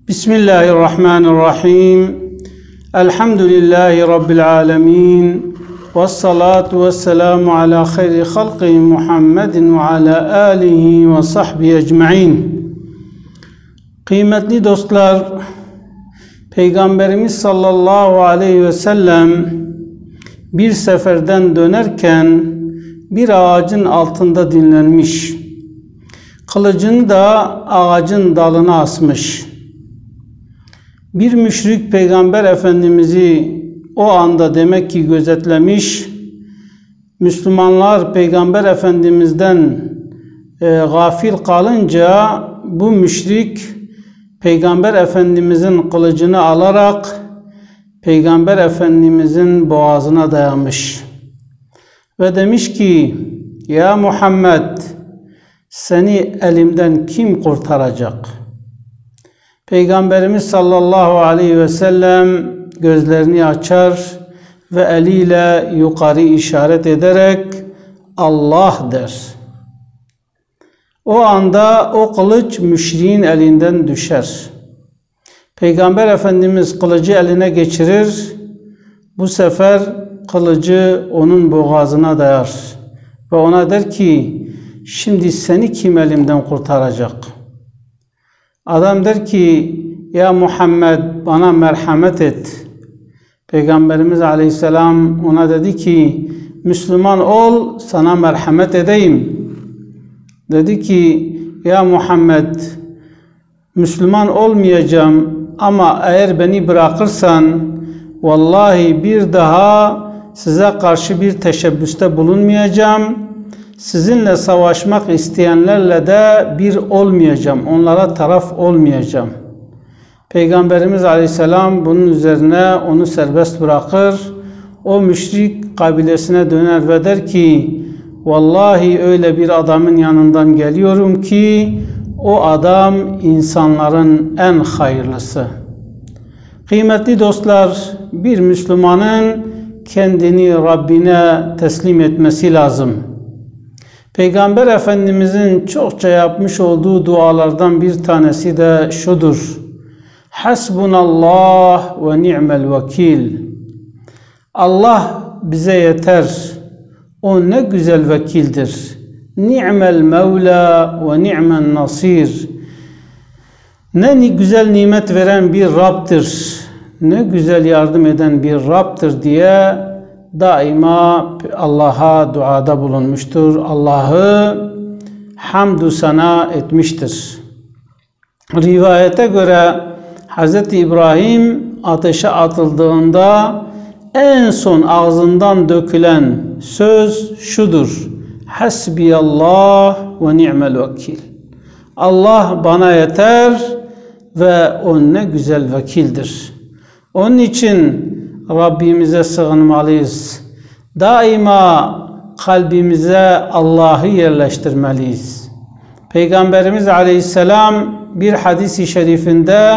Bismillahirrahmanirrahim. Elhamdülillahi Rabbil alemin. Vessalatu vesselamu ala hayri halqi Muhammedin ve ala alihi ve sahbihi ecma'in. Kıymetli dostlar, Peygamberimiz sallallahu aleyhi ve sellem bir seferden dönerken bir ağacın altında dinlenmiş. Kılıcını da ağacın dalına asmış. Bir müşrik Peygamber Efendimiz'i o anda demek ki gözetlemiş. Müslümanlar Peygamber Efendimiz'den gafil kalınca bu müşrik Peygamber Efendimiz'in kılıcını alarak Peygamber Efendimiz'in boğazına dayamış. Ve demiş ki, ya Muhammed, seni elimden kim kurtaracak? Peygamberimiz sallallahu aleyhi ve sellem gözlerini açar ve eliyle yukarı işaret ederek Allah der. O anda o kılıç müşriğin elinden düşer. Peygamber Efendimiz kılıcı eline geçirir. Bu sefer kılıcı onun boğazına dayar. Ve ona der ki, şimdi seni kim elimden kurtaracak? Adam der ki, ya Muhammed bana merhamet et. Peygamberimiz aleyhisselam ona dedi ki, Müslüman ol, sana merhamet edeyim. Dedi ki, ya Muhammed, Müslüman olmayacağım ama eğer beni bırakırsan, vallahi bir daha size karşı bir teşebbüste bulunmayacağım. Sizinle savaşmak isteyenlerle de bir olmayacağım. Onlara taraf olmayacağım. Peygamberimiz aleyhisselam bunun üzerine onu serbest bırakır. O müşrik kabilesine döner ve der ki, vallahi öyle bir adamın yanından geliyorum ki o adam insanların en hayırlısı. Kıymetli dostlar, bir Müslümanın kendini Rabbine teslim etmesi lazım. Peygamber Efendimizin çokça yapmış olduğu dualardan bir tanesi de şudur. Hasbunallah ve ni'mel vekil. Allah bize yeter. O ne güzel vekildir. Ni'mel mevla ve ni'men nasir. Ne güzel nimet veren bir Rab'dır. Ne güzel yardım eden bir Rab'dır diye daima Allah'a duada bulunmuştur. Allah'ı hamdü sana etmiştir. Rivayete göre Hz. İbrahim ateşe atıldığında en son ağzından dökülen söz şudur. Hasbiyallah ve ni'mel vekil. Allah bana yeter ve o ne güzel vekildir. Onun için Rabbimize sığınmalıyız. Daima kalbimize Allah'ı yerleştirmeliyiz. Peygamberimiz aleyhisselam bir hadis-i şerifinde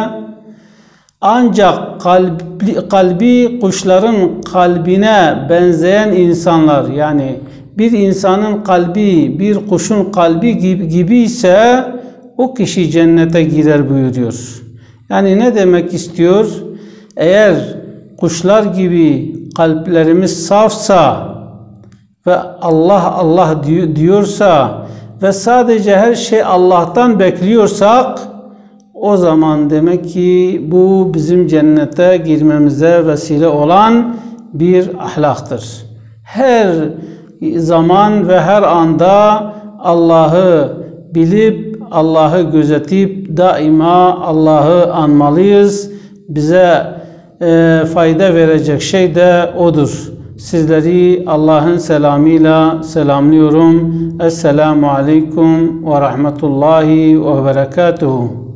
ancak kalbi kuşların kalbine benzeyen insanlar, yani bir insanın kalbi bir kuşun kalbi gibi ise o kişi cennete girer buyuruyor. Yani ne demek istiyor? Eğer kuşlar gibi kalplerimiz safsa ve Allah Allah diyorsa ve sadece her şey Allah'tan bekliyorsak, o zaman demek ki bu bizim cennete girmemize vesile olan bir ahlaktır. Her zaman ve her anda Allah'ı bilip, Allah'ı gözetip daima Allah'ı anmalıyız. Bize fayda verecek şey de odur. Sizleri Allah'ın selamıyla selamlıyorum. Esselamu aleyküm ve rahmetullahi ve berekatuhu.